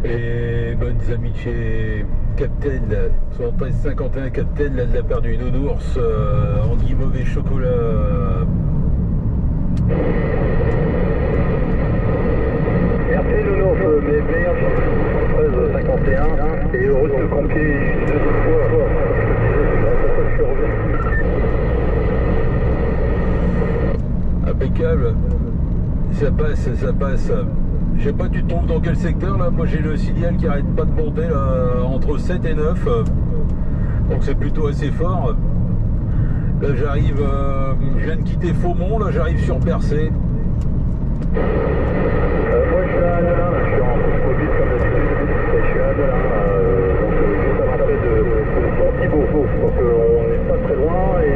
Et bonnes amitiés Captain, 73-51 Captain, là de la part du nounours, en guimauve et chocolat. Merci nounours, mes meilleurs 13-51 et heureux de te confier une deuxième fois. Je suis revenu. Impeccable, ça passe, ça passe. Je sais pas, tu te trouves dans quel secteur là? Moi j'ai le signal qui arrête pas de monter là, entre 7 et 9, donc c'est plutôt assez fort. Là j'arrive, je viens de quitter Faumont, là j'arrive sur Percé. Moi je suis à Annelin, je suis en mobile comme d'habitude, et je suis à Annelin, donc juste à l'entrée de Pont-Thibault, donc on n'est pas très loin et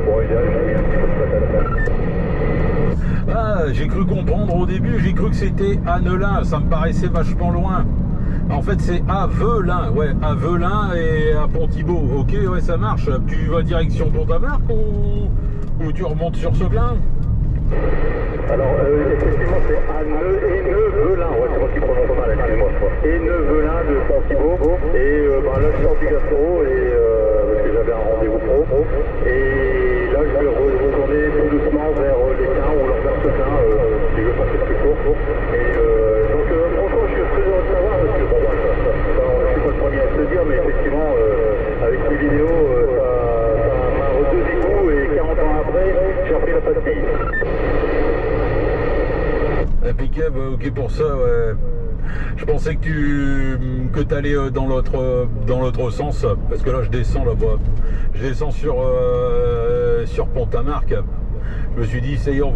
bon idéal j'ai mis un petit peu de patate. Ah, j'ai cru comprendre au début, j'ai cru que c'était Annelin, ça me paraissait vachement loin. En fait c'est Avelin, ouais, Avelin et à Pont-Thibault. Ok, ouais, ça marche. Tu vas direction Pont-à-Marc ou tu remontes sur Seclin? Alors effectivement c'est Haineux-Velin, ouais, c'est moi qui prononce mal, excusez-moi. Haineux-Velin de Pont-Thibault et là je sors du gastro et parce que j'avais un rendez-vous pro et là je vais retourner tout doucement vers l'Équin ou vers Seclin, si je veux passer plus court. Et donc franchement je suis très heureux de savoir parce que bon, je suis pas le premier à se le dire, mais effectivement avec ces vidéos ça m'a redonné goût et 40 ans après j'ai repris la pastille. Impeccable, ok pour ça, ouais. Je pensais que t'allais dans l'autre sens, parce que là je descends là-bas. Je descends sur Pont-à-Marc. Je me suis dit, ça y est, on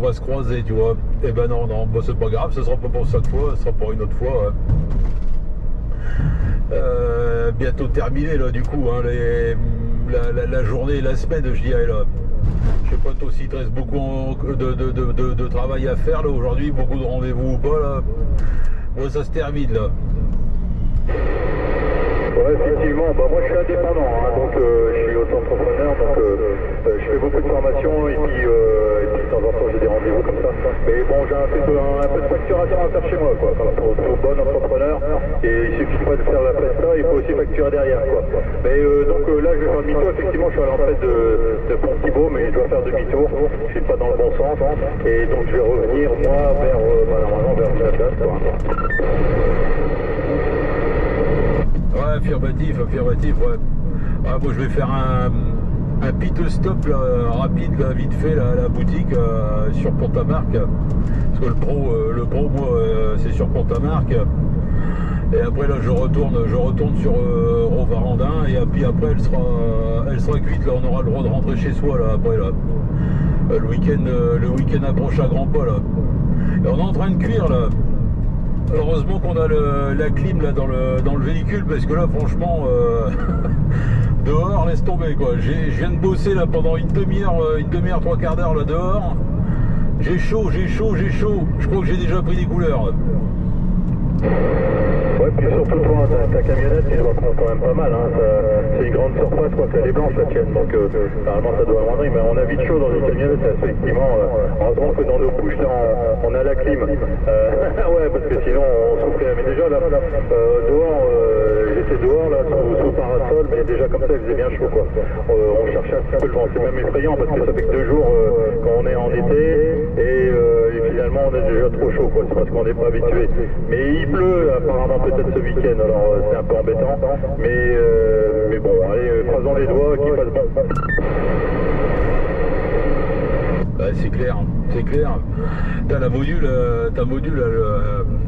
va se croiser, tu vois. Eh ben non, bah, c'est pas grave, ce sera pas pour cette fois, ce sera pour une autre fois. Bientôt terminé là du coup, hein, la journée, la semaine, je dirais là. Je sais pas, toi aussi, il te reste beaucoup de travail à faire là aujourd'hui, beaucoup de rendez-vous ou pas là. Ouais, ça se termine là. Ouais, effectivement, moi je suis indépendant, hein, donc je suis auto-entrepreneur, donc je fais beaucoup de formations et puis de temps en temps j'ai des rendez-vous comme ça. Mais bon, j'ai un peu de facturation à faire chez moi, quoi, pour tout bon entrepreneur. Et il suffit pas de faire la presta, il faut aussi facturer derrière, quoi. Mais donc là je vais faire demi-tour, effectivement je suis à l'entrée de Pont-Thibault, mais je dois faire demi-tour, je suis pas dans le bon sens. Et donc je vais revenir moi vers, normalement vers la place, quoi. Ouais, affirmatif, ouais. Ah, moi je vais faire un pit stop là, rapide, là, vite fait là, à la boutique sur Pont-à-Marc. Parce que le pro moi c'est sur Pont-à-Marc. Et après là je retourne sur Rovarandin et puis après elle sera cuite, là on aura le droit de rentrer chez soi là après là. Le week-end approche à grands pas là. Et on est en train de cuire là. Heureusement qu'on a la clim là dans le véhicule, parce que là franchement dehors laisse tomber quoi. Je viens de bosser là pendant une demi-heure, trois quarts d'heure là dehors. J'ai chaud. Je crois que j'ai déjà pris des couleurs. Ouais, puis surtout toi, ta camionnette, tu dois prendre quand même pas mal, hein. C'est une grande surface, quoi, qu'elle est blanche la tienne, donc normalement ça doit amoindrir, mais on a vite chaud dans une camionnette, effectivement, heureusement que dans nos couches, là, on a la clim. Ouais, parce que sinon on souffrait, mais déjà là, dehors, j'étais dehors, là, sous parasol, mais déjà comme ça, il faisait bien chaud, quoi. On cherchait un petit peu le vent, c'est même effrayant, parce que ça fait que 2 jours quand on est en été, et finalement on est déjà trop chaud, quoi, c'est parce qu'on n'est pas habitué. Mais il pleut, apparemment, peut-être ce week-end, alors c'est un peu embêtant, mais bon, allez, croisons les doigts, qu'il fasse bon. Ouais, c'est clair. Ta module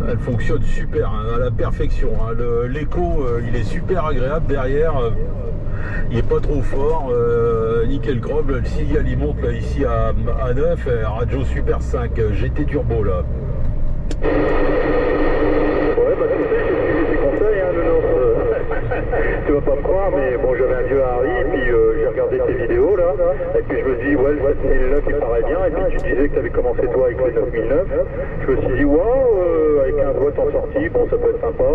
elle fonctionne super, hein, à la perfection, hein. L'écho il est super agréable derrière, il est pas trop fort, nickel chrome, le signal il monte là ici à 9, radio super 5 GT turbo là. Ouais, bah tu sais, j'ai suivi tes conseils, hein, tu vas pas me croire, mais bon, j'avais un vieux Harry, puis j'ai regardé tes vidéos là, et puis je me suis dit, ouais, le 7009 il paraît bien, et puis tu disais que tu avais commencé toi avec le 9009, je me suis dit, waouh, avec 15 watts en sortie, bon, ça peut être sympa,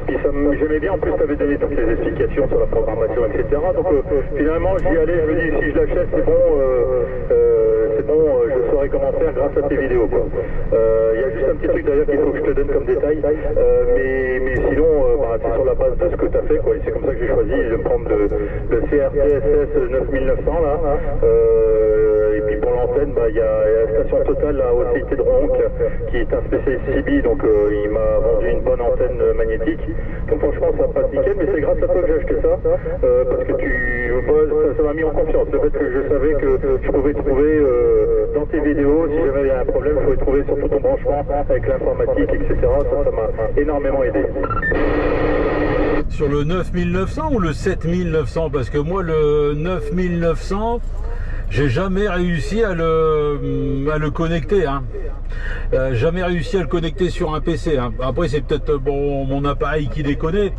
puis j'aimais bien, en plus tu avais donné toutes les explications sur la programmation, etc. Donc finalement, j'y allais, je me dis, si je l'achète, c'est bon, c'est bon, je saurais comment faire grâce à tes vidéos, quoi. Il y a juste un petit truc d'ailleurs qu'il faut que je te donne comme détail, mais sinon, bah, c'est sur la base de ce que tu as fait, quoi. Et c'est comme ça que j'ai choisi de prendre le CRT-SS 9900 là. Et puis pour l'antenne, bah, il y a la station Total là, au CIT de Ronc, qui est un spécialiste CB, donc il m'a vendu une bonne antenne magnétique. Donc franchement, ça passe nickel, mais c'est grâce à toi que j'ai acheté ça, parce que ça m'a mis en confiance. Le fait que je savais que je pouvais trouver dans tes vidéos, si jamais il y a un problème, je pouvais trouver surtout ton branchement avec l'informatique, etc. Ça m'a énormément aidé. Sur le 9900 ou le 7900? Parce que moi, le 9900, j'ai jamais réussi à le connecter. Hein. Jamais réussi à le connecter sur un PC. Hein. Après, c'est peut-être bon, mon appareil qui déconne.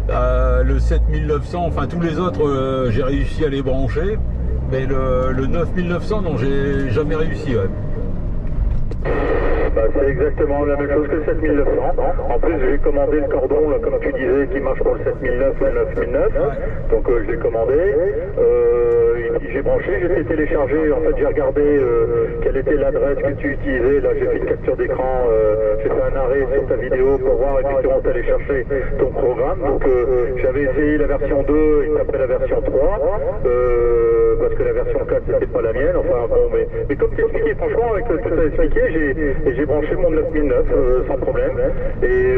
Le 7900, enfin tous les autres, j'ai réussi à les brancher. Mais le 9900, non, j'ai jamais réussi. Ouais. Bah, c'est exactement la même chose que le 7900. En plus, j'ai commandé le cordon, là, comme tu disais, qui marche pour le 7009 ou le 9009. Donc, je l'ai commandé. J'ai branché, j'ai fait télécharger. En fait, j'ai regardé quelle était l'adresse que tu utilisais. Là, j'ai fait une capture d'écran. J'ai fait un arrêt sur ta vidéo pour voir effectivement t'allais chercher ton programme. Donc, j'avais essayé la version 2 et après la version 3. Parce que la version 4, c'était pas la mienne. Enfin, bon, mais comme tu expliqué, franchement, avec tout ça expliqué, j'ai branché mon 9009 sans problème, et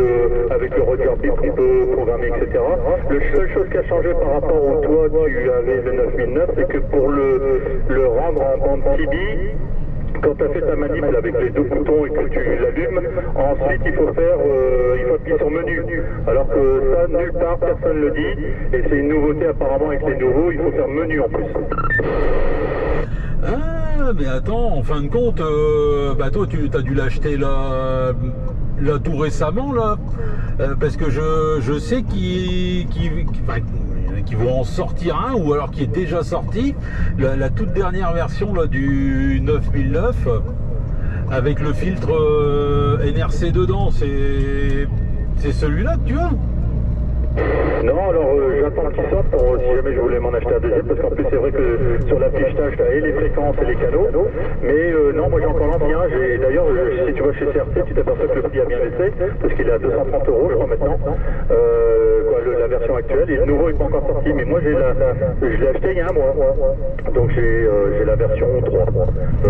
avec le Roger Bip qu'on peut programmer, etc. La seule chose qui a changé par rapport au toi, tu avais le 9009, c'est que pour le rendre en bande CB, quand tu as fait ta manip avec les deux boutons et que tu l'allumes, ensuite il faut appuyer sur menu. Alors que ça, nulle part, personne ne le dit, et c'est une nouveauté apparemment avec les nouveaux, il faut faire menu en plus. Ah, mais attends, en fin de compte, bah toi tu as dû l'acheter là tout récemment là, parce que je sais qu'ils vont en sortir un, ou alors qui est déjà sorti, la toute dernière version là, du 9009 avec le filtre NRC dedans. C'est celui-là que tu as? Non, alors j'attends qu'il sorte pour si jamais je voulais m'en acheter un deuxième, parce qu'en plus c'est vrai que sur l'affichage tu as et les fréquences et les canaux, mais non, moi j'ai encore l'ancien. D'ailleurs, si tu vas chez CRT, tu t'aperçois que le prix a bien baissé, parce qu'il est à 230 € je crois maintenant, la version actuelle, et le nouveau n'est pas encore sorti, mais moi je l'ai acheté il y a un mois, donc j'ai la version 3.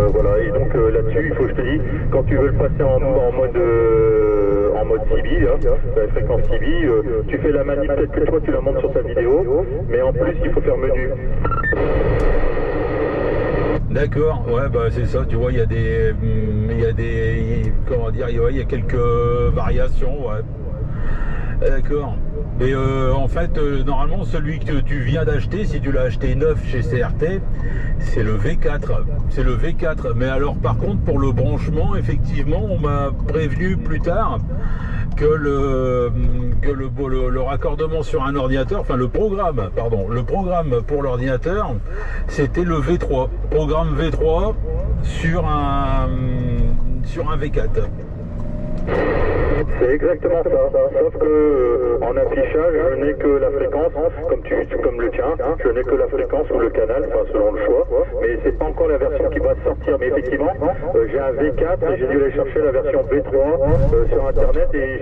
Voilà, et donc là-dessus, il faut que je te dise, quand tu veux le passer en mode CB, la fréquence CB, tu fais la manip, peut-être que toi tu la montes sur ta vidéo, mais en plus il faut faire menu. D'accord, ouais, bah c'est ça, tu vois, il y a des comment dire, il y a quelques variations, ouais. D'accord. Mais en fait, normalement, celui que tu viens d'acheter, si tu l'as acheté neuf chez CRT, c'est le V4. C'est le V4. Mais alors, par contre, pour le branchement, effectivement, on m'a prévenu plus tard que le raccordement sur un ordinateur, enfin le programme pour l'ordinateur, c'était le V3. Programme V3 sur un V4. C'est exactement ça, sauf que en affichage, je n'ai que la fréquence, comme le tien, je n'ai que la fréquence ou le canal, enfin selon le choix, mais c'est pas encore la version qui va sortir. Mais effectivement, j'ai un V4 et j'ai dû aller chercher la version V3 sur internet, et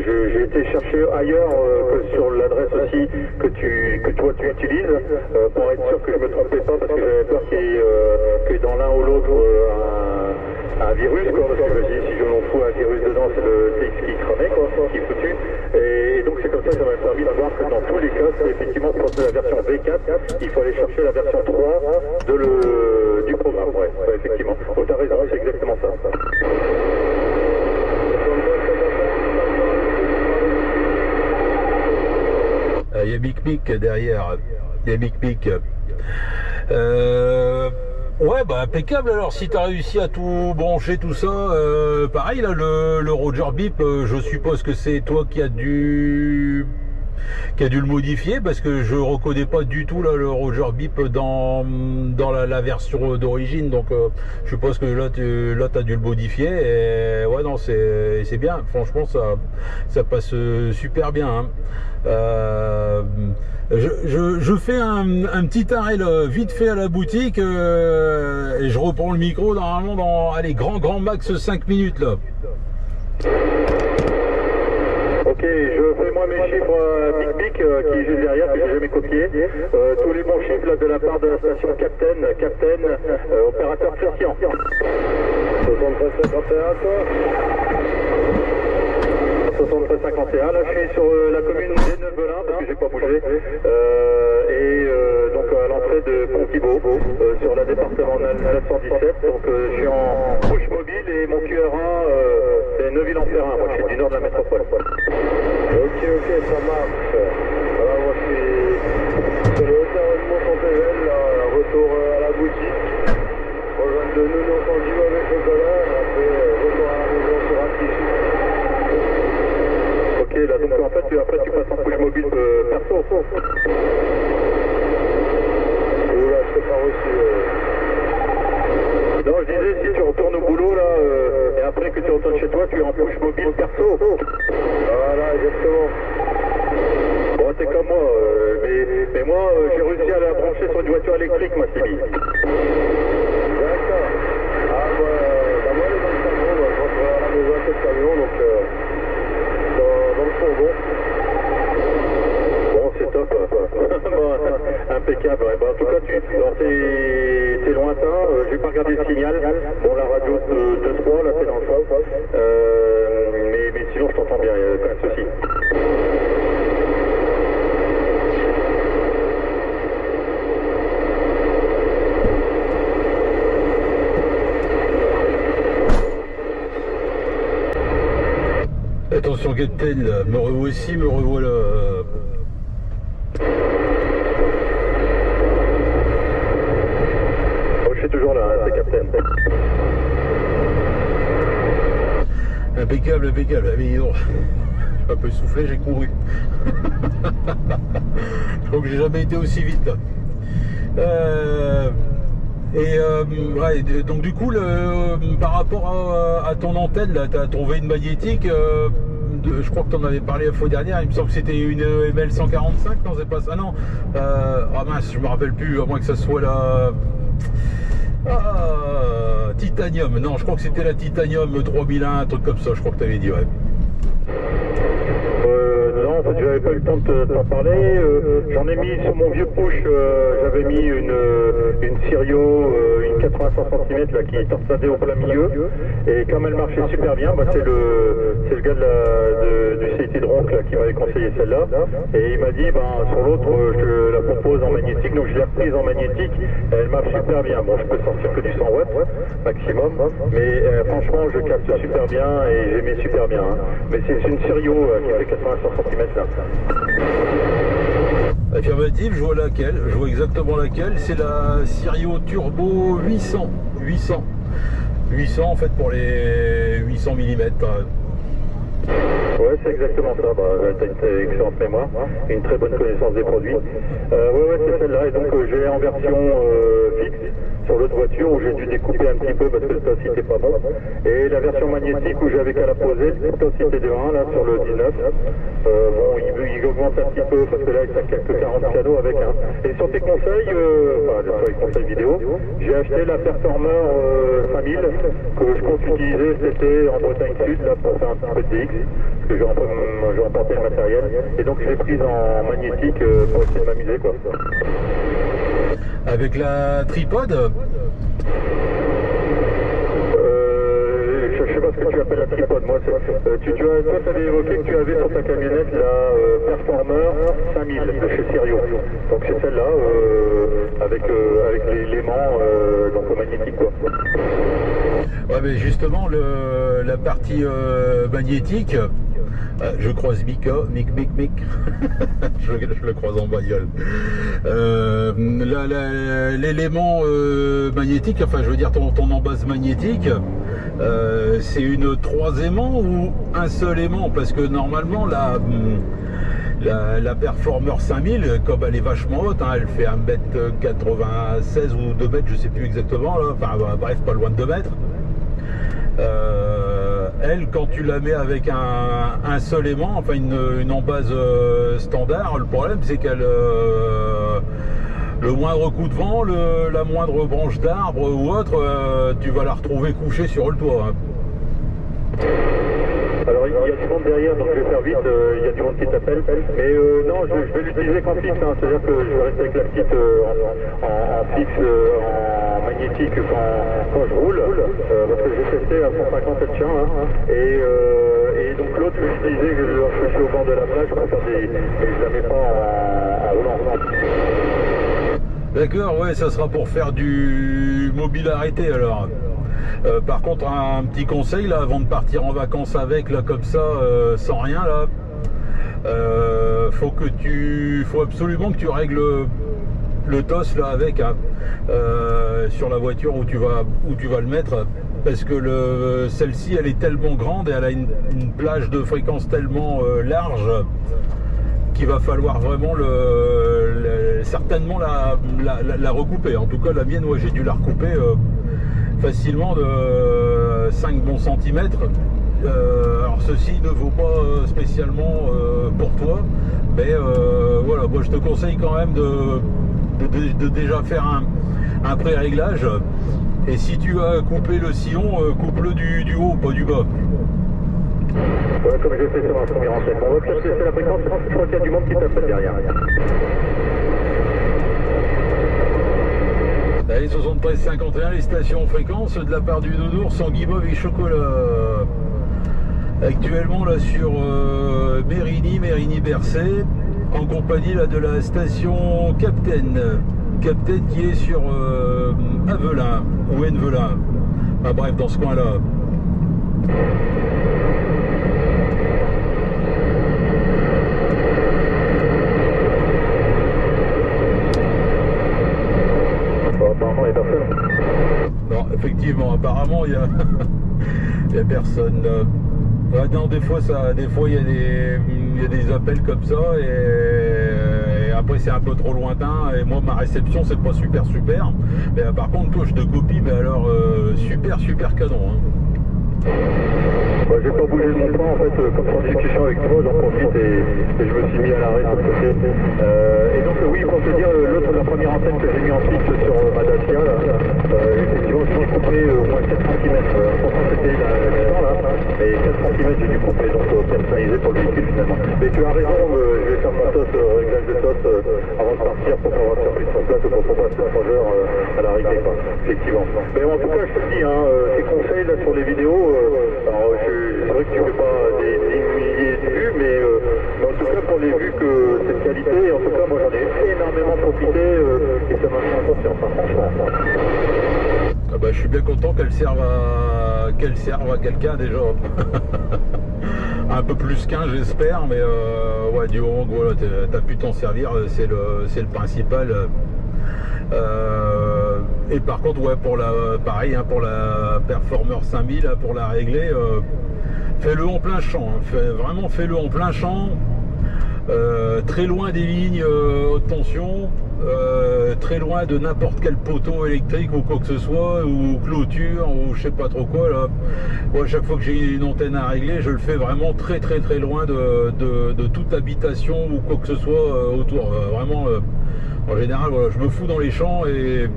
j'ai été chercher ailleurs que sur l'adresse aussi que toi tu utilises, pour être sûr que je me trompais pas, parce que j'avais peur que dans l'un ou l'autre un virus, quoi, parce que je me dis, si je m'en fous un virus dedans, c'est le TX qui cramait, quoi, qui est foutu. Et donc c'est comme ça que ça m'a permis de voir que dans tous les cas, c'est effectivement pour la version V4, il faut aller chercher la version 3 du programme. Ouais, effectivement. Donc t'as raison, c'est exactement ça. Il y a Mic Mic derrière. Il y a Mic Mic. Ouais, bah impeccable. Alors si tu as réussi à tout brancher, tout ça, pareil là, le Roger Bip, je suppose que c'est toi qui as dû qui a dû le modifier, parce que je reconnais pas du tout là le Roger Bip dans la version d'origine, donc je suppose que là tu as dû le modifier, et ouais, non, c'est bien, franchement ça passe super bien, hein. Je fais un petit arrêt là, vite fait à la boutique, et je reprends le micro normalement dans, allez, grand max 5 minutes là. Ok, je fais moi mes chiffres Big qui est juste derrière, que j'ai jamais copié. Tous les bons chiffres là, de la part de la station Captain, opérateur Certian. 7351 toi. 7351, là je suis sur la commune des Nevelins parce que j'ai pas bougé, donc à l'entrée de Pont-Thibault, sur la département 917, donc je suis en push mobile et mon QRA c'est Neuville-en-Ferrain, moi je suis du nord de la métropole. Ok, ça marche. Voilà, moi je suis sur le hauteur de Mont-Saint-Pével, retour à la boutique, rejoindre de nous en Sanguivo avec le colère, et après retour à la maison sur Antichy. Ok, là donc en fait après tu passes en push mobile perso. Oula, je t'ai pas reçu. Non, je disais, si tu retournes au boulot là, et après que tu retournes chez toi, tu es en push mobile perso. Voilà, exactement. Bon, t'es comme moi, mais moi j'ai réussi à la brancher sur une voiture électrique, ma Sylvie. D'accord. Ah, moi les dans le camion, je rentre à la maison avec le camion, donc dans le fourgon. Bon, c'est top. Bon, impeccable. Ouais. Bon, en tout cas, c'est lointain. J'ai pas regardé le signal. Bon, la radio de 3, là, c'est dans le fond. Mais sinon, je t'entends bien. Il n'y a pas de souci. Attention Captain, me revoici, me revoilà. Oh, je suis toujours là, c'est Captain. Impeccable. Mais non, j'ai un peu soufflé, j'ai couru. Donc j'ai jamais été aussi vite là. Ouais, donc du coup, par rapport à ton antenne, là, tu as trouvé une magnétique, je crois que tu en avais parlé la fois dernière, il me semble que c'était une ML 145, non c'est pas ça, non, ah mince, je me rappelle plus, à moins que ça soit la Titanium, non, je crois que c'était la Titanium 3001, un truc comme ça, je crois que tu avais dit, ouais. Non, en fait, j'avais pas eu le temps de t'en parler. J'en ai mis sur mon vieux push, j'avais mis une Sirio, une 85 cm là, qui torsadait au plein milieu. Et comme elle marchait super bien, bah, c'est le gars du CIT de Ronc qui m'avait conseillé celle-là. Et il m'a dit, sur l'autre, je la propose en magnétique. Donc je l'ai reprise en magnétique. Elle marche super bien. Bon, je peux sortir que du 100 watts maximum. Mais franchement, je capte super bien et j'aimais super bien. Hein. Mais c'est une Sirio qui fait 85 cm là. Affirmative, je vois laquelle, je vois exactement laquelle, c'est la Sirio Turbo 800 en fait pour les 800 mm. Ouais, c'est exactement ça. T'as une excellente mémoire, une très bonne connaissance des produits. Ouais, c'est celle-là. Et donc, j'ai en version fixe sur l'autre voiture où j'ai dû découper un petit peu parce que le top c'était pas bon. Et la version magnétique où j'avais qu'à la poser, le top c'était de 1 là sur le 19. Bon, il augmente un petit peu parce que là il a quelques 40 pianos avec un. Et sur tes conseils, sur les conseils vidéo, j'ai acheté la Performer 5000 que je compte utiliser cet été en Bretagne Sud là pour faire un petit peu de DX. Parce que j'ai emporté le matériel. Et donc je l'ai prise en magnétique pour essayer de m'amuser quoi. Avec la tripode je sais pas ce que tu appelles la tripode. Moi, toi, tu avais évoqué que tu avais sur ta camionnette la Performer 5000 de chez Sirio. Donc c'est celle-là, avec l'élément donc magnétique quoi. Ouais, mais justement la partie magnétique, je croise Mika, Mick. je le croise en bagnole. L'élément magnétique, enfin je veux dire ton embase magnétique, c'est une 3 aimants ou un seul aimant? Parce que normalement La Performer 5000, comme elle est vachement haute, hein, elle fait 1m96 ou 2 mètres, je sais plus exactement, là. Enfin bref, pas loin de 2 mètres. Elle, quand tu la mets avec un seul aimant, enfin une embase standard, le problème c'est qu'elle, le moindre coup de vent, la moindre branche d'arbre ou autre, tu vas la retrouver couchée sur le toit. Hein. Alors il y a du monde derrière, donc je vais faire vite, il y a du monde qui t'appelle, mais non, je vais l'utiliser qu'en fixe, hein, c'est-à-dire que je vais rester avec la petite en fixe, en magnétique quand je roule, parce que j'ai testé à 150 elle tient, hein, et donc l'autre je vais l'utiliser, je suis au bord de la plage pour faire mais je la mets pas en roulant. D'accord, ouais, ça sera pour faire du mobile arrêté alors. Par contre, un petit conseil là, avant de partir en vacances avec, là comme ça, sans rien là, faut absolument que tu règles le TOS là avec, hein, sur la voiture où tu vas le mettre, parce que celle-ci elle est tellement grande et elle a une plage de fréquence tellement large qu'il va falloir vraiment certainement la recouper. En tout cas la mienne, ouais, j'ai dû la recouper facilement de 5 bons centimètres. Alors ceci ne vaut pas spécialement pour toi, mais voilà, moi je te conseille quand même de déjà faire un pré-réglage, et si tu as coupé le sillon, coupe-le du haut, pas du bas. Ouais, comme j'ai fait sur ma première antenne. On va peut-être laisser la fréquence, je crois qu'il y a du monde qui t'appelle derrière. Allez, 73-51, les stations fréquences de la part du Nounours en guimauve et chocolat. Actuellement là sur Mérigny-Bercé, en compagnie là de la station Captain qui est sur Avelin ou Envelin. Ah, bref, dans ce coin-là. Apparemment, il n'y a personne. Non, effectivement, apparemment, il y a personne. Ouais, non, des fois, il y a des appels comme ça, et après, c'est un peu trop lointain. Et moi, ma réception, c'est pas super. Mais par contre, toi, je te copie, mais alors, super canon. Hein. Ouais, j'ai pas bougé de mon point en fait, comme en discussion avec toi, j'en profite et je me suis mis à l'arrêt de l'autre côté. Et donc oui, pour te dire, la première antenne que j'ai mis en fixe sur ma Dacia, là, effectivement j'ai dû couper au moins 4 cm. Pourtant c'était la distance là, mais 4 cm j'ai dû couper, donc personnalisé pour le véhicule finalement. Mais tu as raison, je vais faire mon TOS, réglage de TOS avant de partir pour pouvoir faire plus sur place pour passer le projet à la rigueur, quoi, effectivement. Mais en tout cas je te le dis, hein, tes conseils là sur les vidéos, alors c'est vrai que tu fais pas des milliers de vues, mais en tout cas pour les vues que cette qualité, en tout cas moi j'en ai énormément profité et ça m'a fait en confiance, hein, franchement. Ah bah, je suis bien content qu'elle serve à quelqu'un déjà. Un peu plus qu'un, j'espère, mais ouais, du moment que voilà, t'as pu t'en servir, c'est le principal. Et par contre, ouais, pareil, hein, pour la Performer 5000, pour la régler, fais-le en plein champ, hein, vraiment fais-le en plein champ, très loin des lignes haute tension, très loin de n'importe quel poteau électrique ou quoi que ce soit, ou clôture, ou je sais pas trop quoi là. Moi, chaque fois que j'ai une antenne à régler, je le fais vraiment très loin de toute habitation ou quoi que ce soit autour. Vraiment, en général, voilà, je me fous dans les champs et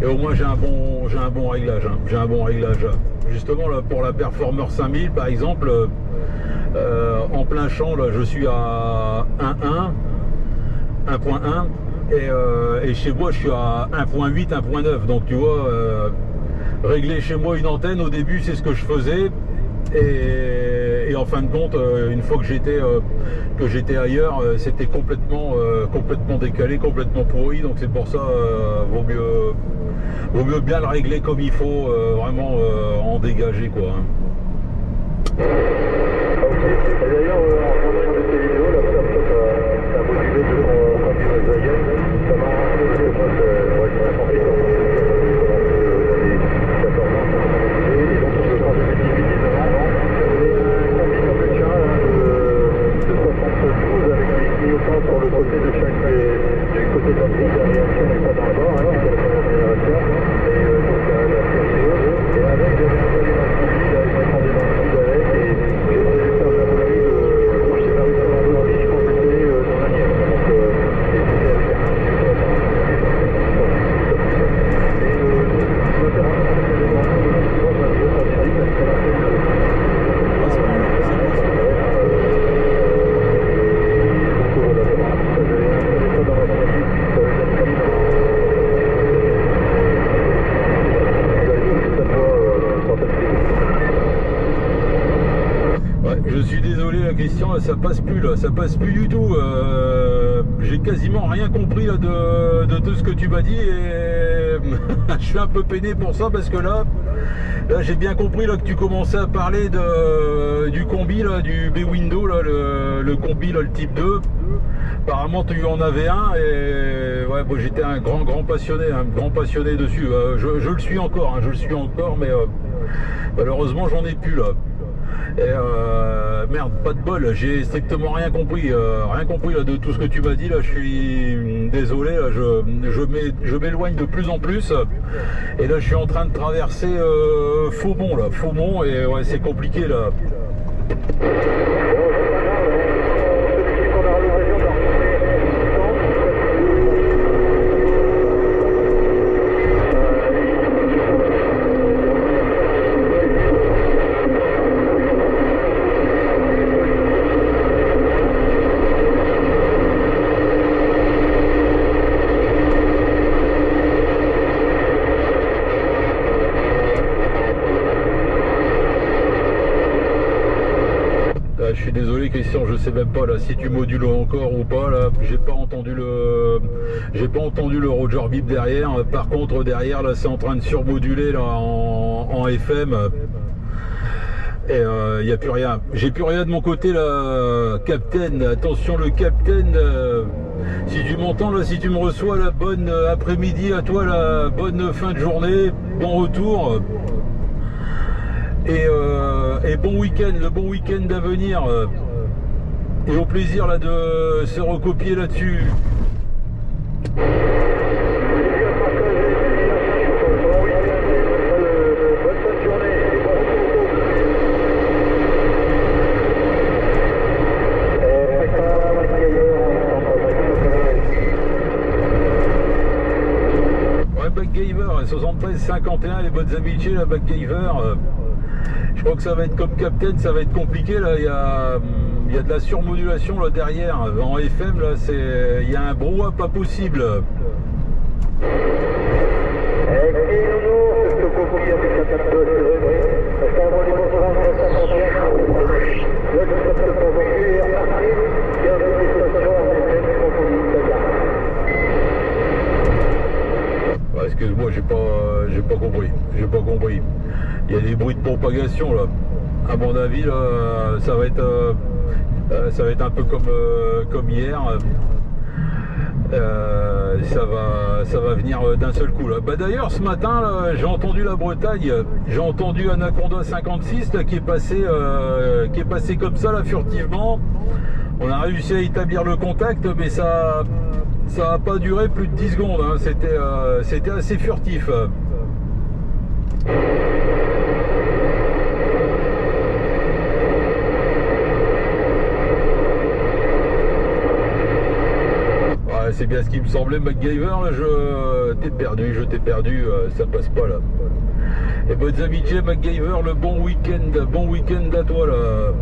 au moins j'ai un bon réglage. Hein. J'ai un bon réglage. Justement là, pour la Performer 5000 par exemple, en plein champ là, je suis à 1.1 et chez moi je suis à 1.8, 1.9. Donc tu vois, régler chez moi une antenne au début c'est ce que je faisais, et en fin de compte, une fois que j'étais ailleurs, c'était complètement décalé, complètement pourri. Donc c'est pour ça, vaut mieux bien le régler comme il faut, vraiment en dégager quoi. Hein. Ok. Et d'ailleurs, en fonction de tes vidéos, là, ça a modulé de ton Volkswagen, ça m'a arrangé parce que moi, je suis un conflit dans les 14 ans, et donc je prends 2018, 19 ans, et un conflit comme le tien, de 72 avec Je suis désolé là, Christian, là, ça passe plus là, ça passe plus du tout. J'ai quasiment rien compris là, de tout ce que tu m'as dit et je suis un peu peiné pour ça parce que là j'ai bien compris là, que tu commençais à parler du combi là, du B-Window là, le combi là, le type 2. Apparemment tu en avais un et ouais, bon, j'étais un grand passionné dessus. Je le suis encore, hein, mais malheureusement j'en ai plus là. Et merde, pas de bol, j'ai strictement rien compris là, de tout ce que tu m'as dit là. Je suis désolé là, je m'éloigne de plus en plus et là je suis en train de traverser Faumont et ouais, c'est compliqué là. Je suis désolé Christian, je sais même pas là si tu modules encore ou pas là. J'ai pas entendu le Roger Bip derrière. Par contre derrière là c'est en train de surmoduler là en FM. Et il n'y a plus rien. J'ai plus rien de mon côté là, Captain. Attention le Captain. Si tu m'entends là, si tu me reçois, la bonne après-midi à toi, la bonne fin de journée, bon retour. Et bon week-end, le bon week-end à venir. Et au plaisir là de se recopier là-dessus. Ouais, MacGyver, 73-51, les bonnes amitiés, la MacGyver. Je crois que ça va être comme Captain, ça va être compliqué là. Il y a de la surmodulation là derrière. En FM là, il y a un brouhaha pas possible. Excuse-moi, j'ai pas compris. Il y a des bruits de propagation là. À mon avis là, ça va être un peu comme hier. Ça va venir d'un seul coup là. Bah d'ailleurs ce matin là, j'ai entendu la Bretagne, j'ai entendu Anaconda 56 là, qui est passé comme ça là furtivement. On a réussi à établir le contact, mais ça n'a pas duré plus de 10 secondes, hein. C'était assez furtif. Ouais, c'est bien ce qui me semblait, MacGyver, là, je t'ai perdu, ça passe pas là. Et bonnes amitiés MacGyver, le bon week-end à toi là.